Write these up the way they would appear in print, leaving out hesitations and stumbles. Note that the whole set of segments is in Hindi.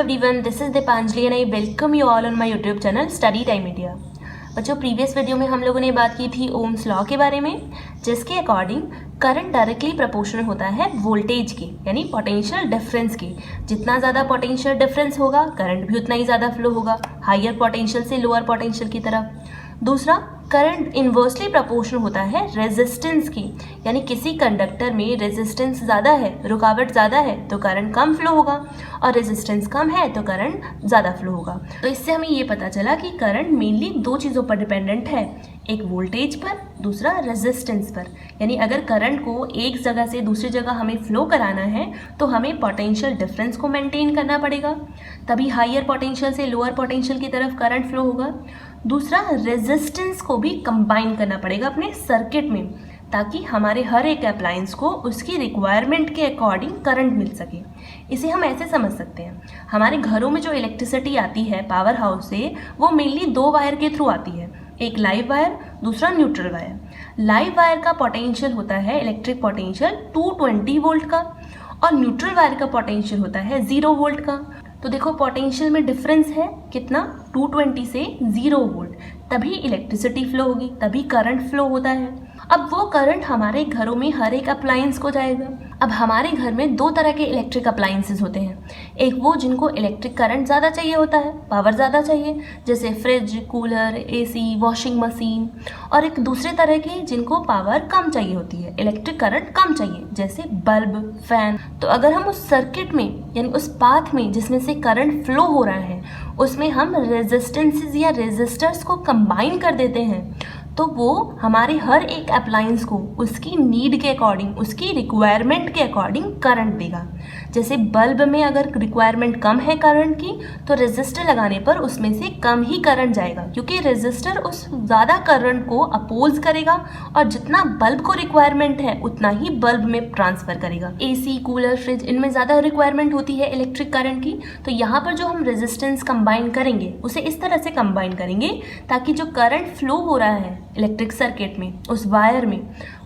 everyone, this is Dipanjali and I welcome you all on my YouTube channel Study Time India। बच्चों, प्रीवियस वीडियो में हम लोगों ने बात की थी ओम्स लॉ के बारे में, जिसके अकॉर्डिंग करंट डायरेक्टली प्रोपोर्शनल होता है वोल्टेज के, यानी पोटेंशियल डिफरेंस के। जितना ज़्यादा पोटेंशियल डिफरेंस होगा करंट भी उतना ही ज़्यादा फ्लो होगा, हायर पोटेंशियल से लोअर पोटेंशियल की तरफ। दूसरा, करंट इन्वर्सली प्रोपोर्शनल होता है रेजिस्टेंस की, यानी किसी कंडक्टर में रेजिस्टेंस ज़्यादा है, रुकावट ज़्यादा है तो करंट कम फ्लो होगा, और रेजिस्टेंस कम है तो करंट ज़्यादा फ्लो होगा। तो इससे हमें ये पता चला कि करंट मेनली दो चीज़ों पर डिपेंडेंट है, एक वोल्टेज पर, दूसरा रेजिस्टेंस पर। यानी अगर करंट को एक जगह से दूसरी जगह हमें फ्लो कराना है तो हमें पोटेंशियल डिफरेंस को मेंटेन करना पड़ेगा, तभी हायर पोटेंशियल से लोअर पोटेंशियल की तरफ करंट फ्लो होगा। दूसरा, रेजिस्टेंस को भी कंबाइन करना पड़ेगा अपने सर्किट में, ताकि हमारे हर एक अप्लायंस को उसकी रिक्वायरमेंट के अकॉर्डिंग करंट मिल सके। इसे हम ऐसे समझ सकते हैं, हमारे घरों में जो इलेक्ट्रिसिटी आती है पावर हाउस से, वो मेनली दो वायर के थ्रू आती है, एक लाइव वायर, दूसरा न्यूट्रल वायर। लाइव वायर का पोटेंशियल होता है इलेक्ट्रिक पोटेंशियल 220 वोल्ट का, और न्यूट्रल वायर का पोटेंशियल होता है 0 वोल्ट का। तो देखो पोटेंशियल में डिफरेंस है कितना, 220 से 0 वोल्ट, तभी इलेक्ट्रिसिटी फ्लो होगी, तभी करंट फ्लो होता है। अब वो करंट हमारे घरों में हर एक अप्लायंस को जाएगा। अब हमारे घर में दो तरह के इलेक्ट्रिक अप्लायंसेस होते हैं, एक वो जिनको इलेक्ट्रिक करंट ज़्यादा चाहिए होता है, पावर ज़्यादा चाहिए, जैसे fridge, cooler, AC, washing machine, और एक दूसरे तरह के जिनको पावर कम चाहिए होती है, इलेक्ट्रिक करंट कम चाहिए, जैसे बल्ब, फैन। तो अगर हम उस सर्किट में यानी उस पाथ में जिसमें से करंट फ्लो हो रहा है उसमें हम रेजिस्टेंसेस या रेजिस्टर्स को कंबाइन कर देते हैं, तो वो हमारे हर एक अप्लायंस को उसकी नीड के अकॉर्डिंग, उसकी रिक्वायरमेंट के अकॉर्डिंग करंट देगा। जैसे बल्ब में अगर रिक्वायरमेंट कम है करंट की, तो रेजिस्टर लगाने पर उसमें से कम ही करंट जाएगा, क्योंकि रेजिस्टर उस ज़्यादा करंट को अपोज करेगा और जितना बल्ब को रिक्वायरमेंट है उतना ही बल्ब में ट्रांसफ़र करेगा। एसी, कूलर, फ्रिज, इनमें ज़्यादा रिक्वायरमेंट होती है इलेक्ट्रिक करंट की, तो यहाँ पर जो हम रेजिस्टेंस कंबाइन करेंगे उसे इस तरह से कंबाइन करेंगे ताकि जो करंट फ्लो हो रहा है इलेक्ट्रिक सर्किट में, उस वायर में,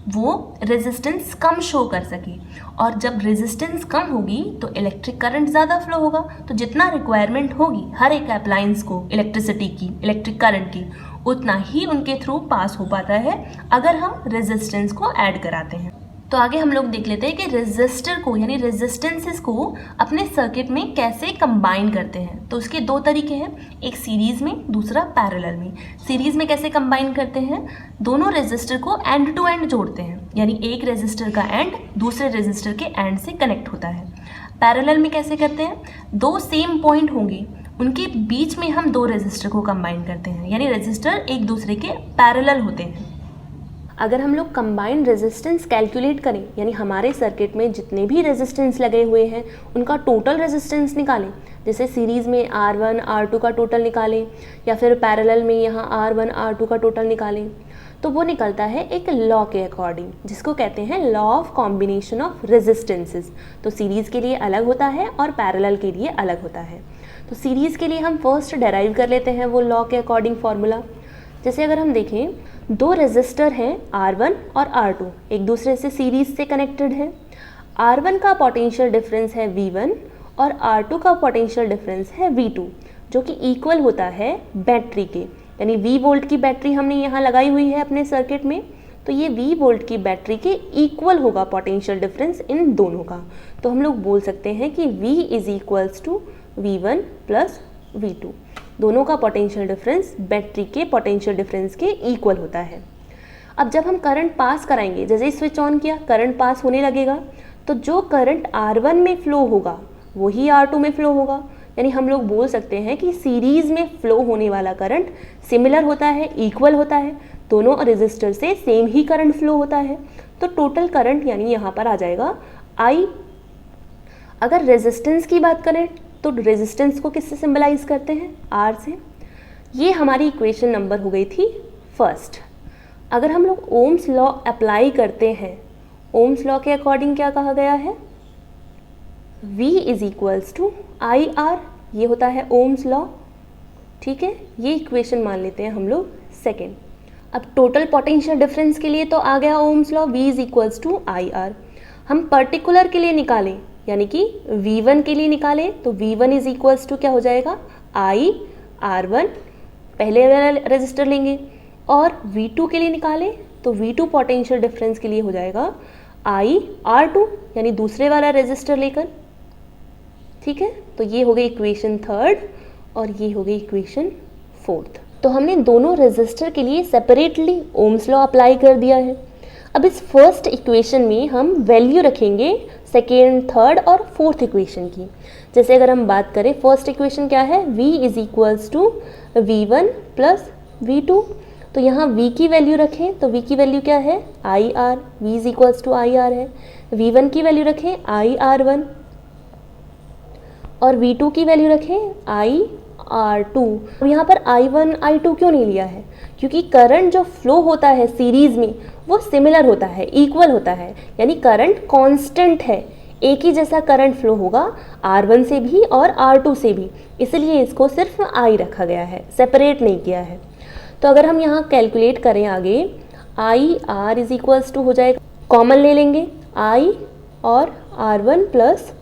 वो रेजिस्टेंस कम शो कर सके। और जब रेजिस्टेंस कम होगी तो इलेक्ट्रिक करंट ज़्यादा फ्लो होगा, तो जितना रिक्वायरमेंट होगी हर एक अप्लायंस को इलेक्ट्रिसिटी की, इलेक्ट्रिक करंट की, उतना ही उनके थ्रू पास हो पाता है अगर हम रेजिस्टेंस को ऐड कराते हैं। तो आगे हम लोग देख लेते हैं कि रेजिस्टर को यानी रेजिस्टेंसेस को अपने सर्किट में कैसे कंबाइन करते हैं। तो उसके दो तरीके हैं, एक सीरीज़ में, दूसरा पैरेलल में। सीरीज़ में कैसे कंबाइन करते हैं, दोनों रेजिस्टर को एंड टू एंड जोड़ते हैं, यानी एक रेजिस्टर का एंड दूसरे रेजिस्टर के एंड से कनेक्ट होता है। पैरेलल में कैसे करते हैं, दो सेम पॉइंट होंगे, उनके बीच में हम दो रेजिस्टर को कंबाइन करते हैं, यानी रेजिस्टर एक दूसरे के पैरेलल होते हैं। अगर हम लोग कंबाइंड रेजिस्टेंस कैलकुलेट करें, यानी हमारे सर्किट में जितने भी रेजिस्टेंस लगे हुए हैं उनका टोटल रेजिस्टेंस निकालें, जैसे सीरीज़ में R1, R2 का टोटल निकालें, या फिर पैरेलल में यहाँ R1, R2 का टोटल निकालें, तो वो निकलता है एक लॉ के अकॉर्डिंग, जिसको कहते हैं law of combination of resistances. तो सीरीज़ के लिए अलग होता है और पैरेलल के लिए अलग होता है। तो सीरीज़ के लिए हम फर्स्ट डेराइव कर लेते हैं वो लॉ के अकॉर्डिंग फॉर्मूला। जैसे अगर हम देखें, दो रेजिस्टर हैं R1 और R2, एक दूसरे से सीरीज से कनेक्टेड है। R1 का पोटेंशियल डिफरेंस है V1 और R2 का पोटेंशियल डिफरेंस है V2, जो कि इक्वल होता है बैटरी के, यानी V वोल्ट की बैटरी हमने यहाँ लगाई हुई है अपने सर्किट में, तो ये V वोल्ट की बैटरी के इक्वल होगा पोटेंशियल डिफरेंस इन दोनों का। तो हम लोग बोल सकते हैं कि V is equals to V1 plus V2, दोनों का पोटेंशियल डिफरेंस बैटरी के पोटेंशियल डिफरेंस के इक्वल होता है। अब जब हम करंट पास कराएंगे, जैसे ही स्विच ऑन किया करंट पास होने लगेगा, तो जो करंट R1 में फ्लो होगा वही R2 में फ्लो होगा, यानी हम लोग बोल सकते हैं कि सीरीज़ में फ्लो होने वाला करंट सिमिलर होता है, इक्वल होता है, दोनों रेजिस्टर से सेम ही करंट फ्लो होता है। तो टोटल करंट यानी यहाँ पर आ जाएगा I। अगर रेजिस्टेंस की बात करें तो रेजिस्टेंस को किससे सिंबलाइज करते हैं, R से। ये हमारी इक्वेशन नंबर हो गई थी फर्स्ट। अगर हम लोग ओम्स लॉ अप्लाई करते हैं, ओम्स लॉ के अकॉर्डिंग क्या कहा गया है, V is equals to IR, ये होता है ओम्स लॉ। ठीक है, ये इक्वेशन मान लेते हैं हम लोग सेकेंड। अब टोटल पोटेंशियल डिफरेंस के लिए तो आ गया Ohm's law, V is equals to IR। हम पर्टिकुलर के लिए निकालें, यानी कि V1 के लिए निकाले तो V1 इज इक्वल्स टू क्या हो जाएगा, I R1 पहले वाला रेजिस्टर लेंगे, और V2 के लिए निकाले तो V2 पोटेंशियल डिफरेंस के लिए हो जाएगा I R2 यानी दूसरे वाला रेजिस्टर लेकर। ठीक है, तो ये हो गई इक्वेशन थर्ड और ये हो गई इक्वेशन फोर्थ। तो हमने दोनों रेजिस्टर के लिए सेपरेटली ओम्स लॉ अप्लाई कर दिया है। अब इस फर्स्ट इक्वेशन में हम वैल्यू रखेंगे सेकेंड, थर्ड और फोर्थ इक्वेशन की। जैसे अगर हम बात करें फर्स्ट इक्वेशन क्या है, V is equals to V1 plus V2, तो यहाँ V की वैल्यू रखें तो V की वैल्यू क्या है, IR, V is equals to IR है। V1 की वैल्यू रखें IR1 और V2 की वैल्यू रखें IR2। अब यहाँ पर I1 I2 क्यों नहीं लिया है, क्योंकि करंट जो फ्लो होता है सीरीज में वो सिमिलर होता है, इक्वल होता है, यानी करंट कांस्टेंट है, एक ही जैसा करंट फ्लो होगा R1 से भी और R2 से भी, इसलिए इसको सिर्फ I रखा गया है, सेपरेट नहीं किया है। तो अगर हम यहाँ कैलकुलेट करें आगे, IR इज इक्वल्स टू हो जाएगा, कॉमन ले लेंगे I और R1 प्लस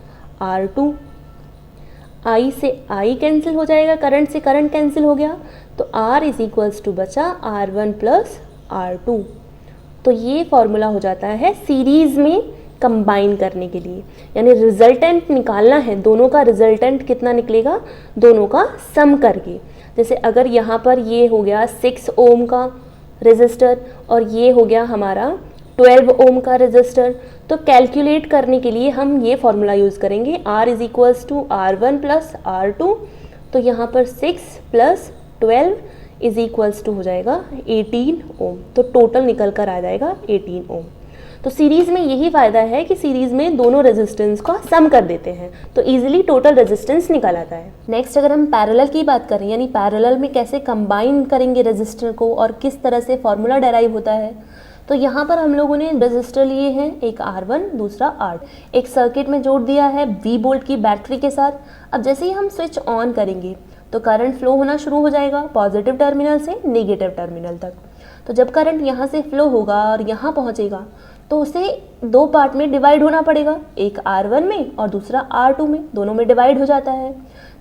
R2, I से I कैंसिल हो जाएगा, करंट से करंट कैंसिल हो गया, तो R इज इक्वल्स टू बचा R1 प्लस R2। तो ये फॉर्मूला हो जाता है सीरीज में कंबाइन करने के लिए, यानी रिजल्टेंट निकालना है, दोनों का रिजल्टेंट कितना निकलेगा, दोनों का सम करके। जैसे अगर यहाँ पर ये हो गया 6 ओम का रेजिस्टर और ये हो गया हमारा 12 ओम का रेजिस्टर, तो कैलकुलेट करने के लिए हम ये फॉर्मूला यूज़ करेंगे, R is equals to R1 plus R2, तो यहाँ पर 6 प्लस 12 इज इक्वल्स टू हो जाएगा 18 ओम, तो टोटल निकल कर आ जाएगा 18 ओम। तो सीरीज़ में यही फ़ायदा है कि सीरीज़ में दोनों रेजिस्टेंस का सम कर देते हैं तो इजीली टोटल रेजिस्टेंस निकल आता है। नेक्स्ट अगर हम पैरेलल की बात करें, यानी पैरेलल में कैसे कंबाइन करेंगे रेजिस्टर को और किस तरह से फॉर्मूला डेराइव होता है, तो यहाँ पर हम लोगों ने रेजिस्टर लिए हैं, एक R1 दूसरा R, एक सर्किट में जोड़ दिया है V वोल्ट की बैटरी के साथ। अब जैसे ही हम स्विच ऑन करेंगे तो करंट फ्लो होना शुरू हो जाएगा पॉजिटिव टर्मिनल से नेगेटिव टर्मिनल तक। तो जब करंट यहाँ से फ्लो होगा और यहाँ पहुँचेगा तो उसे दो पार्ट में डिवाइड होना पड़ेगा, एक R1 में और दूसरा R2 में, दोनों में डिवाइड हो जाता है।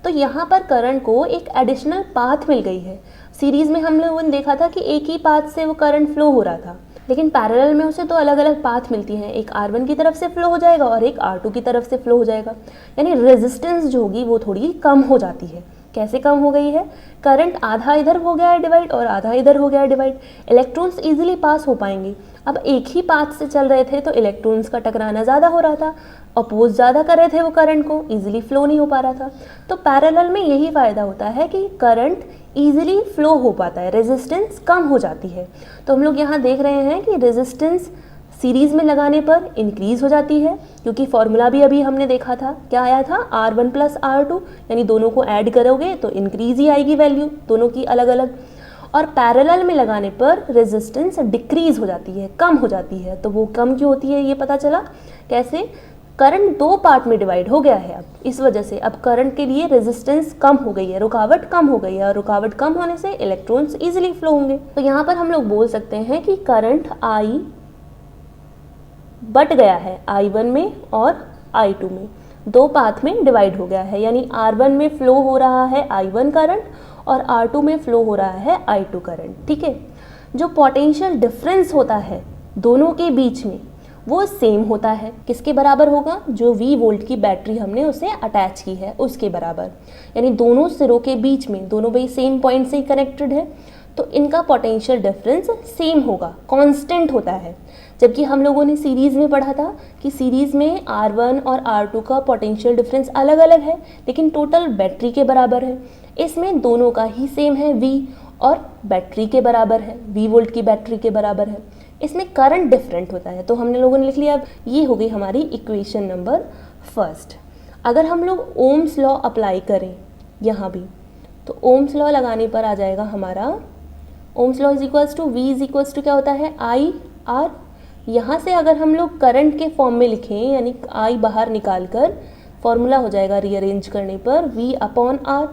तो यहाँ पर करंट को एक एडिशनल पाथ मिल गई है। सीरीज़ में हम लोगों ने देखा था कि एक ही पाथ से वो करंट फ्लो हो रहा था, लेकिन पैरेलल में उसे दो अलग अलग पाथ मिलती हैं, एक R1 की तरफ से फ्लो हो जाएगा और एक R2 की तरफ से फ्लो हो जाएगा, यानी रेजिस्टेंस जो होगी वो थोड़ी कम हो जाती है। कैसे कम हो गई है, करंट आधा इधर हो गया है डिवाइड और आधा इधर हो गया है डिवाइड, इलेक्ट्रॉन्स इजीली पास हो पाएंगे। अब एक ही पाथ से चल रहे थे तो इलेक्ट्रॉन्स का टकराना ज़्यादा हो रहा था, अपोज ज़्यादा कर रहे थे वो करंट को, इजीली फ्लो नहीं हो पा रहा था। तो पैरेलल में यही फ़ायदा होता है कि करंट ईजिली फ्लो हो पाता है, रेजिस्टेंस कम हो जाती है। तो हम लोग यहाँ देख रहे हैं कि रेजिस्टेंस सीरीज़ में लगाने पर इंक्रीज़ हो जाती है, क्योंकि फॉर्मूला भी अभी हमने देखा था, क्या आया था, R1 प्लस R2, यानी दोनों को ऐड करोगे तो इंक्रीज़ ही आएगी वैल्यू दोनों की अलग अलग। और पैरेलल में लगाने पर रेजिस्टेंस डिक्रीज़ हो जाती है, कम हो जाती है। तो वो कम क्यों होती है ये पता चला कैसे, करंट दो पार्ट में डिवाइड हो गया है अब, इस वजह से अब करंट के लिए रेजिस्टेंस कम हो गई है, रुकावट कम हो गई है, और रुकावट कम होने से इलेक्ट्रॉन्स ईजिली फ्लो होंगे। तो यहाँ पर हम लोग बोल सकते हैं कि करंट I बट गया है I1 में और I2 में, दो पाथ में डिवाइड हो गया है, यानी R1 में फ्लो हो रहा है I1 करंट और R2 में फ्लो हो रहा है I2 करंट। ठीक है, जो पोटेंशियल डिफरेंस होता है दोनों के बीच में वो सेम होता है, किसके बराबर होगा, जो V वोल्ट की बैटरी हमने उसे अटैच की है उसके बराबर, यानी दोनों सिरों के बीच में, दोनों भाई सेम पॉइंट से ही कनेक्टेड है तो इनका पोटेंशियल डिफरेंस सेम होगा, कांस्टेंट होता है। जबकि हम लोगों ने सीरीज़ में पढ़ा था कि सीरीज़ में R1 और R2 का पोटेंशियल डिफरेंस अलग अलग है लेकिन टोटल बैटरी के बराबर है। इसमें दोनों का ही सेम है, V और बैटरी के बराबर है, V वोल्ट की बैटरी के बराबर है। इसमें करंट डिफरेंट होता है, तो हमने लोगों ने लिख लिया। अब ये हो गई हमारी इक्वेशन नंबर फर्स्ट। अगर हम लोग ओम्स लॉ अप्लाई करें यहाँ भी, तो ओम्स लॉ लगाने पर आ जाएगा हमारा Ohm's law is equals to V is equals to क्या होता है, I R। यहाँ से अगर हम लोग करंट के फॉर्म में लिखें, यानी I बाहर निकाल कर फॉर्मूला हो जाएगा रीअरेंज करने पर V अपॉन R,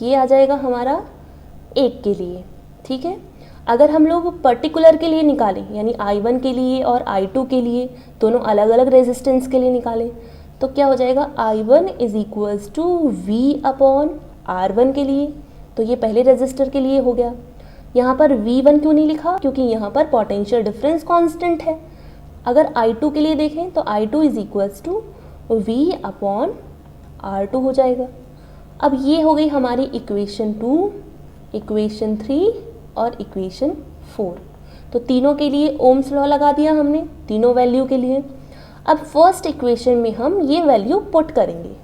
ये आ जाएगा हमारा एक के लिए। ठीक है, अगर हम लोग पर्टिकुलर के लिए निकालें, यानी I1 के लिए और I2 के लिए, दोनों अलग अलग रेजिस्टेंस के लिए निकालें, तो क्या हो जाएगा, I1 is equals to V upon R1 के लिए, तो ये पहले रेजिस्टर के लिए हो गया। यहाँ पर V1 क्यों नहीं लिखा, क्योंकि यहाँ पर पोटेंशियल डिफरेंस कांस्टेंट है। अगर I2 के लिए देखें तो I2 is equals to V upon R2 हो जाएगा। अब ये हो गई हमारी इक्वेशन 2, इक्वेशन 3 और इक्वेशन 4। तो तीनों के लिए ओम्स लॉ लगा दिया हमने, तीनों वैल्यू के लिए। अब फर्स्ट इक्वेशन में हम ये वैल्यू पुट करेंगे।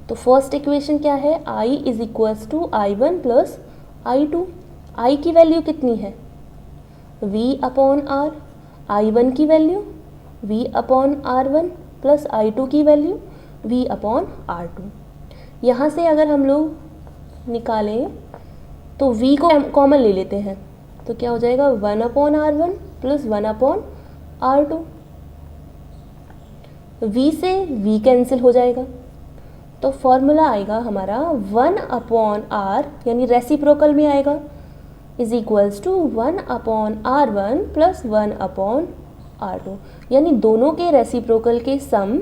तो फर्स्ट इक्वेशन क्या है, I is equals to I1 plus I2। I की वैल्यू कितनी है, V अपॉन R, I1 की value V upon R1 plus I2 की वैल्यू V अपॉन R2। यहाँ से अगर हम लोग निकालें तो V को कॉमन ले लेते हैं, तो क्या हो जाएगा 1 upon R1 plus 1 upon R2। V से V कैंसिल हो जाएगा, तो फॉर्मूला आएगा हमारा 1 अपॉन R, यानी रेसिप्रोकल में आएगा, is equals to 1 upon R1 plus 1 upon R2, यानी दोनों के रेसिप्रोकल के सम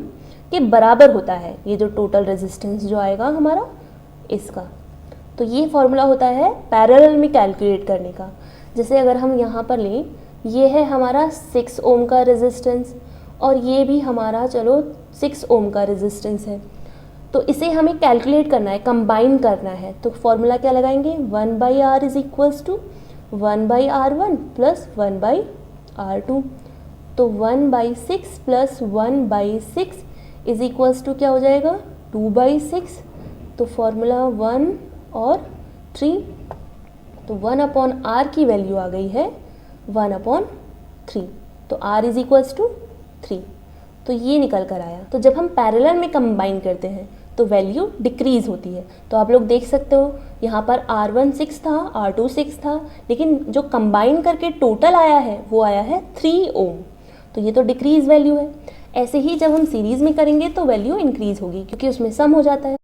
के बराबर होता है ये जो टोटल रेजिस्टेंस जो आएगा हमारा इसका। तो ये फॉर्मूला होता है पैरेलल में कैलकुलेट करने का। जैसे अगर हम यहाँ पर लें, ये है हमारा 6 ओम का रेजिस्टेंस और ये भी हमारा चलो 6 ओम का रेजिस्टेंस है, तो इसे हमें कैलकुलेट करना है, कंबाइन करना है। तो फॉर्मूला क्या लगाएंगे, 1/R is equals to 1/R1 plus 1/R2। तो 1/6 प्लस 1/6 इज इक्वल्स टू क्या हो जाएगा 2/6। तो फॉर्मूला 1 और 3, तो 1 अपॉन R की वैल्यू आ गई है 1 अपॉन 3, तो R इज इक्वल्स टू 3, तो ये निकल कर आया। तो जब हम पैरेलल में कंबाइन करते हैं तो वैल्यू डिक्रीज होती है। तो आप लोग देख सकते हो यहाँ पर R1 6 था, R2 6 था, लेकिन जो कंबाइन करके टोटल आया है वो आया है 3 ओम, तो ये तो डिक्रीज वैल्यू है। ऐसे ही जब हम सीरीज में करेंगे तो वैल्यू इंक्रीज होगी, क्योंकि उसमें सम हो जाता है।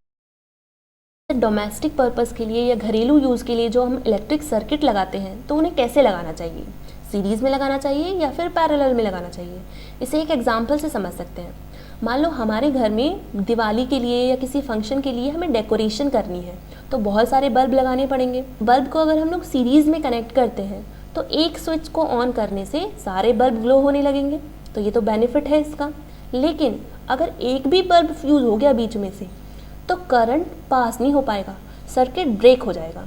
डोमेस्टिक पर्पस के लिए या घरेलू यूज़ के लिए जो हम इलेक्ट्रिक सर्किट लगाते हैं तो उन्हें कैसे लगाना चाहिए, सीरीज़ में लगाना चाहिए या फिर पैरेलल में लगाना चाहिए, इसे एक एग्जांपल से समझ सकते हैं। मान लो हमारे घर में दिवाली के लिए या किसी फंक्शन के लिए हमें डेकोरेशन करनी है, तो बहुत सारे बल्ब लगाने पड़ेंगे। बल्ब को अगर हम लोग सीरीज़ में कनेक्ट करते हैं तो एक स्विच को ऑन करने से सारे बल्ब ग्लो होने लगेंगे, तो ये तो बेनिफिट है इसका। लेकिन अगर एक भी बल्ब फ्यूज़ हो गया बीच में से तो करंट पास नहीं हो पाएगा, सर्किट ब्रेक हो जाएगा,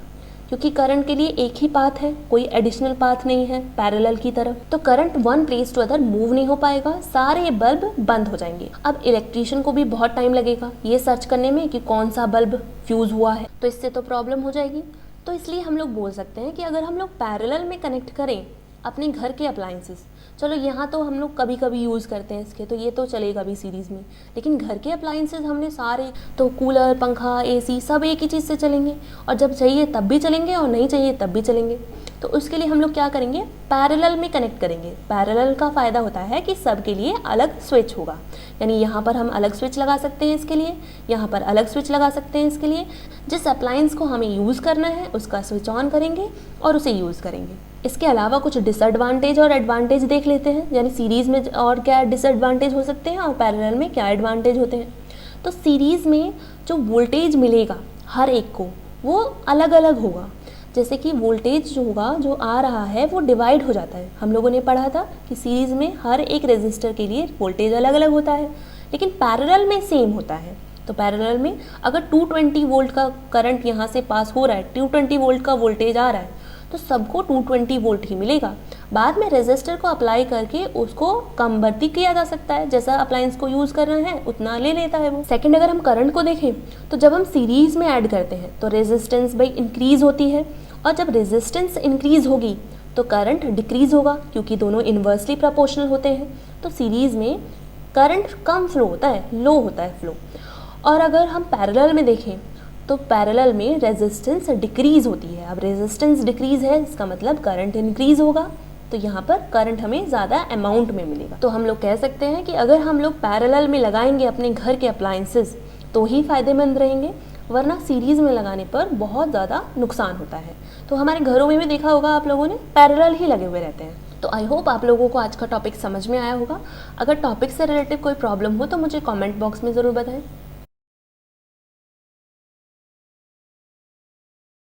क्योंकि करंट के लिए एक ही पाथ है, कोई एडिशनल पाथ नहीं है पैरेलल की तरफ। तो current one place to other move नहीं हो पाएगा, सारे बल्ब बंद हो जाएंगे। अब इलेक्ट्रीशियन को भी बहुत टाइम लगेगा ये सर्च करने में कि कौन सा बल्ब फ्यूज हुआ है, तो इससे तो प्रॉब्लम हो जाएगी। तो इसलिए हम लोग बोल सकते हैं कि अगर हम लोग पैरेलल में कनेक्ट करें अपने घर के अप्लायंसेस, चलो यहाँ तो हम लोग कभी कभी यूज़ करते हैं इसके, तो ये तो चलेगा भी सीरीज़ में, लेकिन घर के अप्लायंसेस हमने सारे, तो कूलर, पंखा, एसी सब एक ही चीज़ से चलेंगे, और जब चाहिए तब भी चलेंगे और नहीं चाहिए तब भी चलेंगे। तो उसके लिए हम लोग क्या करेंगे, पैरेलल में कनेक्ट करेंगे। पैरेलल का फ़ायदा होता है कि सब के लिए अलग स्विच होगा, यानी यहाँ पर हम अलग स्विच लगा सकते हैं इसके लिए, यहाँ पर अलग स्विच लगा सकते हैं इसके लिए। जिस अप्लायंस को हमें यूज़ करना है उसका स्विच ऑन करेंगे और उसे यूज़ करेंगे। इसके अलावा कुछ डिसएडवांटेज और एडवांटेज देख लेते हैं, यानी सीरीज़ में और क्या डिसएडवांटेज हो सकते हैं और पैरेलल में क्या एडवांटेज होते हैं। तो सीरीज़ में जो वोल्टेज मिलेगा हर एक को वो अलग अलग होगा, जैसे कि वोल्टेज जो होगा जो आ रहा है वो डिवाइड हो जाता है। हम लोगों ने पढ़ा था कि सीरीज़ में हर एक रेजिस्टर के लिए वोल्टेज अलग अलग होता है, लेकिन पैरेलल में सेम होता है। तो पैरेलल में अगर 220 वोल्ट का करंट यहाँ से पास हो रहा है, 220 वोल्ट का वोल्टेज आ रहा है, तो सबको 220 वोल्ट ही मिलेगा। बाद में रेजिस्टर को अप्लाई करके उसको कम बढ़ती किया जा सकता है, जैसा अप्लायंस को यूज़ करना है उतना ले लेता है वो। सेकंड, अगर हम करंट को देखें तो जब हम सीरीज़ में ऐड करते हैं तो रेजिस्टेंस भाई इंक्रीज़ होती है, और जब रेजिस्टेंस इंक्रीज़ होगी तो करंट डिक्रीज़ होगा, क्योंकि दोनों इन्वर्सली प्रोपोर्शनल होते हैं। तो सीरीज़ में करंट कम फ्लो होता है, लो होता है फ्लो। और अगर हम पैरेलल में देखें तो पैरेलल में रेजिस्टेंस डिक्रीज़ होती है। अब रेजिस्टेंस डिक्रीज़ है, इसका मतलब करंट इंक्रीज़ होगा, तो यहाँ पर करंट हमें ज़्यादा अमाउंट में मिलेगा। तो हम लोग कह सकते हैं कि अगर हम लोग पैरेलल में लगाएंगे अपने घर के अप्लायंसेस तो ही फ़ायदेमंद रहेंगे, वरना सीरीज़ में लगाने पर बहुत ज़्यादा नुकसान होता है। तो हमारे घरों में भी देखा होगा आप लोगों ने, पैरेलल ही लगे हुए रहते हैं, तो आई होप आप लोगों को आज का टॉपिक समझ में आया होगा। अगर टॉपिक से रिलेटेड कोई प्रॉब्लम हो तो मुझे कमेंट बॉक्स में ज़रूर बताएं।